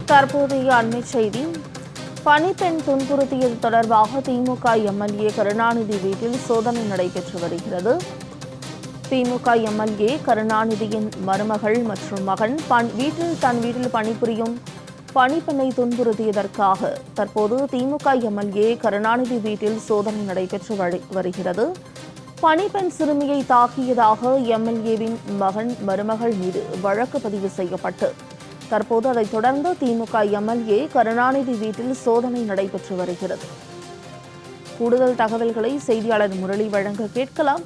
தற்போதைய அண்மை செய்தி. பணிப்பெண் துன்புறுத்தியது தொடர்பாக திமுக எம்எல்ஏ கருணாநிதி வீட்டில் சோதனை நடைபெற்று வருகிறது. திமுக எம்எல்ஏ கருணாநிதியின் மருமகள் மற்றும் மகன் தன் வீட்டில் பணிபுரியும் பணிப்பெண்ணை துன்புறுத்தியதற்காக தற்போது திமுக எம்எல்ஏ கருணாநிதி வீட்டில் சோதனை நடைபெற்று வருகிறது. பணிப்பெண் சிறுமியை தாக்கியதாக எம்எல்ஏவின் மருமகள் மீது வழக்கு பதிவு செய்யப்பட்டு தற்போது அதைத் தொடர்ந்து திமுக எம்எல்ஏ கருணாநிதி வீட்டில் சோதனை நடைபெற்று வருகிறது. கூடுதல் தகவல்களை செய்தியாளர் முரளி வழங்க கேட்கலாம்.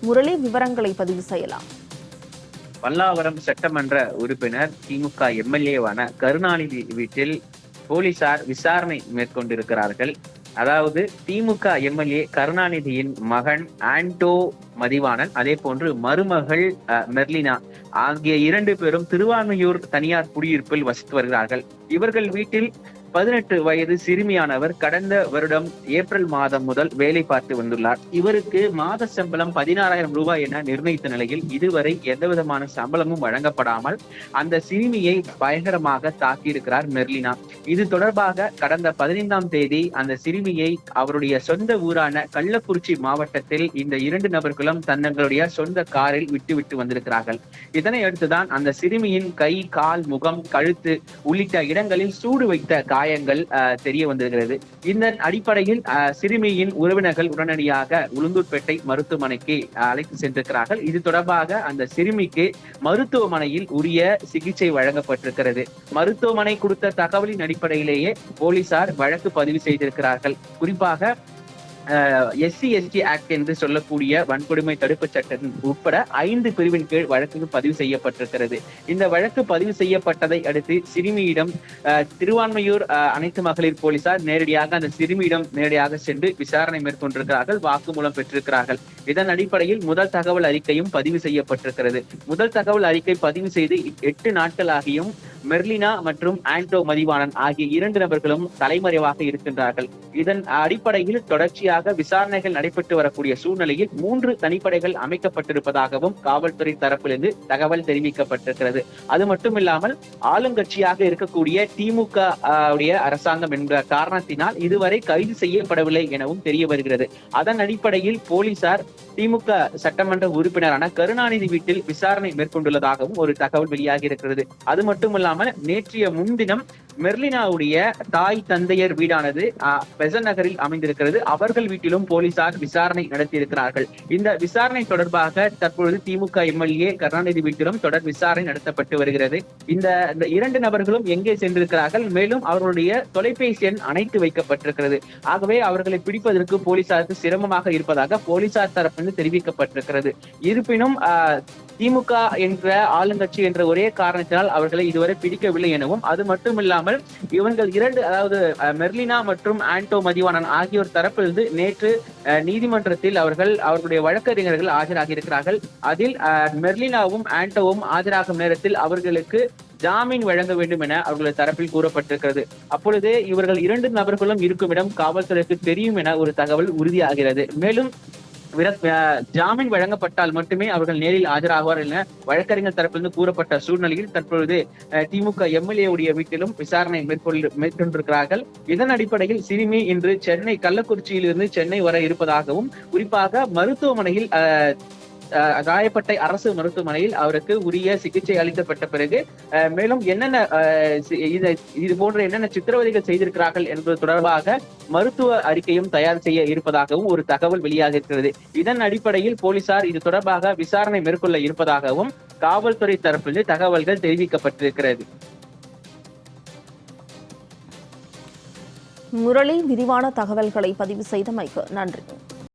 முரளி, விவரங்களை பதிவு செய்யலாம். பல்லாவரம் சட்டமன்ற உறுப்பினர் திமுக எம்எல்ஏவான கருணாநிதி வீட்டில் போலீசார் விசாரணை மேற்கொண்டிருக்கிறார்கள். அதாவது திமுக எம்எல்ஏ கருணாநிதியின் மகன் ஆண்டோ மதிவாணன், அதே போன்று மருமகள் மெர்லினா ஆகிய 2 பேரும் திருவான்மியூர் தனியார் குடியிருப்பில் வசித்து வருகிறார்கள். இவர்கள் வீட்டில் 18 வயது சிறுமியானவர் கடந்த வருடம் ஏப்ரல் மாதம் முதல் வேலை பார்த்து வந்துள்ளார். இவருக்கு மாத சம்பளம் 16,000 ரூபாய் என நிர்ணயித்த நிலையில் இதுவரை எந்தவிதமான சம்பளமும் வழங்கப்படாமல் அந்த சிறுமியை பயங்கரமாக தாக்கியிருக்கிறார் மெர்லினா. இது தொடர்பாக கடந்த 15ஆம் தேதி அந்த சிறுமியை அவருடைய சொந்த ஊரான கள்ளக்குறிச்சி மாவட்டத்தில் இந்த 2 நபர்களும் தங்களுடைய சொந்த காரில் விட்டு வந்திருக்கிறார்கள். இதனை அடுத்துதான் அந்த சிறுமியின் கை, கால், முகம், கழுத்து உள்ளிட்ட இடங்களில் சூடு வைத்த காயங்கள் தெரிய வந்திருக்கிறது. இந்த அடிப்படையில் சிறுமியின் உறவினர்கள் உடனடியாக உளுந்தூர்பேட்டை மருத்துவமனைக்கு அழைத்து சென்றிருக்கிறார்கள். இது தொடர்பாக அந்த சிறுமிக்கு மருத்துவமனையில் உரிய சிகிச்சை வழங்கப்பட்டிருக்கிறது. மருத்துவமனை கொடுத்த தகவலின் அடிப்படையிலேயே போலீசார் வழக்கு பதிவு செய்திருக்கிறார்கள். குறிப்பாக SC/ST ஆக்ட் என்று சொல்லக்கூடிய வன்கொடுமை தடுப்பு சட்டம் உட்பட 5 பிரிவின் கீழ் வழக்கு பதிவு செய்யப்பட்டிருக்கிறது. இந்த வழக்கு பதிவு செய்யப்பட்டதை அடுத்து சிறுமியிடம் திருவான்மியூர் அனைத்து மகளிர் போலீசார் நேரடியாக அந்த சிறுமியிடம் நேரடியாக சென்று விசாரணை மேற்கொண்டிருக்கிறார்கள், வாக்குமூலம் பெற்றிருக்கிறார்கள். இதன் அடிப்படையில் முதல் தகவல் அறிக்கையும் பதிவு செய்யப்பட்டிருக்கிறது. முதல் தகவல் அறிக்கை பதிவு செய்து 8 நாட்கள் ஆகியும் மெர்லினா மற்றும் ஆண்டோ மதிவாணன் ஆகிய 2 நபர்களும் தலைமறைவாக இருக்கின்றார்கள். இதன் அடிப்படையில் தொடர்ச்சியாக விசாரணைகள் நடைபெற்று வரக்கூடிய சூழ்நிலையில் 3 தனிப்படைகள் அமைக்கப்பட்டிருப்பதாகவும் காவல்துறை தரப்பிலிருந்து தகவல் தெரிவிக்கப்பட்டிருக்கிறது. அது மட்டுமில்லாமல் ஆளுங்கட்சியாக இருக்கக்கூடிய திமுக உடைய அரசாங்கம் என்ற காரணத்தினால் இதுவரை கைது செய்யப்படவில்லை எனவும் தெரிய வருகிறது. அதன் அடிப்படையில் போலீசார் திமுக சட்டமன்ற உறுப்பினரான கருணாநிதி வீட்டில் விசாரணை மேற்கொண்டுள்ளதாகவும் ஒரு தகவல் வெளியாகி இருக்கிறது. அது மட்டுமல்லாமல் நேற்றைய முன்தினம் மெர்லினாவுடைய தாய் தந்தையர் வீடானது பெசன்ட் நகரில் அமைந்திருக்கிறது. அவர்கள் வீட்டிலும் போலீசார் விசாரணை நடத்தியிருக்கிறார்கள். இந்த விசாரணை தொடர்பாக தற்பொழுது திமுக எம்எல்ஏ கருணாநிதி வீட்டிலும் தொடர் விசாரணை நடத்தப்பட்டு வருகிறது. இந்த 2 நபர்களும் எங்கே சென்றிருக்கிறார்கள், மேலும் அவர்களுடைய தொலைபேசி எண் அணைத்து வைக்கப்பட்டிருக்கிறது. ஆகவே அவர்களை பிடிப்பதற்கு போலீசாருக்கு சிரமமாக இருப்பதாக போலீசார் தரப்பிலிருந்து தெரிவிக்கப்பட்டிருக்கிறது. இருப்பினும் திமுக என்ற ஆளுங்கட்சி என்ற ஒரே காரணத்தினால் அவர்களை இதுவரை பிடிக்கவில்லை எனவும், அது மட்டுமில்லாமல் இவர்கள் 2 அதாவது மெர்லினா மற்றும் ஆண்டோ மதிவாணன் ஆகியோர் தரப்பிலிருந்து நேற்று நீதிமன்றத்தில் அவர்களுடைய வழக்கறிஞர்கள் ஆஜராகி இருக்கிறார்கள். அதில் மெர்லினாவும் ஆண்டோவும் ஆஜராகும் நேரத்தில் அவர்களுக்கு ஜாமீன் வழங்க வேண்டும் என அவர்களுடைய தரப்பில் கூறப்பட்டிருக்கிறது. அப்பொழுது இவர்கள் 2 நபர்களும் இருக்கும் இடம் காவல்துறைக்கு தெரியும் என ஒரு தகவல் உறுதியாகிறது. மேலும் ஜாமீன் வழங்கப்பட்டால் மட்டுமே அவர்கள் நேரில் ஆஜராகுவார் என வழக்கறிஞர் தரப்பிலிருந்து கூறப்பட்ட சூழ்நிலையில் தற்பொழுது திமுக எம்எல்ஏ உடைய வீட்டிலும் விசாரணை மேற்கொண்டிருக்கிறார்கள். இதன் அடிப்படையில் சிறுமி இன்று சென்னை கள்ளக்குறிச்சியிலிருந்து சென்னை வர இருப்பதாகவும், குறிப்பாக மருத்துவமனையில் ராயப்பேட்டை அரசு மருத்துவமனையில் அவருக்கு உரிய சிகிச்சை அளிக்கப்பட்ட பிறகு மேலும் என்னென்ன இது போன்ற என்னென்ன சித்திரவதைகள் செய்திருக்கிறார்கள் என்பது தொடர்பாக மருத்துவ அறிக்கையும் தயார் செய்ய இருப்பதாகவும் ஒரு தகவல் வெளியாக இருக்கிறது. இதன் அடிப்படையில் போலீசார் இது தொடர்பாக விசாரணை மேற்கொள்ள இருப்பதாகவும் காவல்துறை தரப்பில் தகவல்கள் தெரிவிக்கப்பட்டிருக்கிறது. முரளி, விரிவான தகவல்களை பதிவு செய்தமைக்கு நன்றி.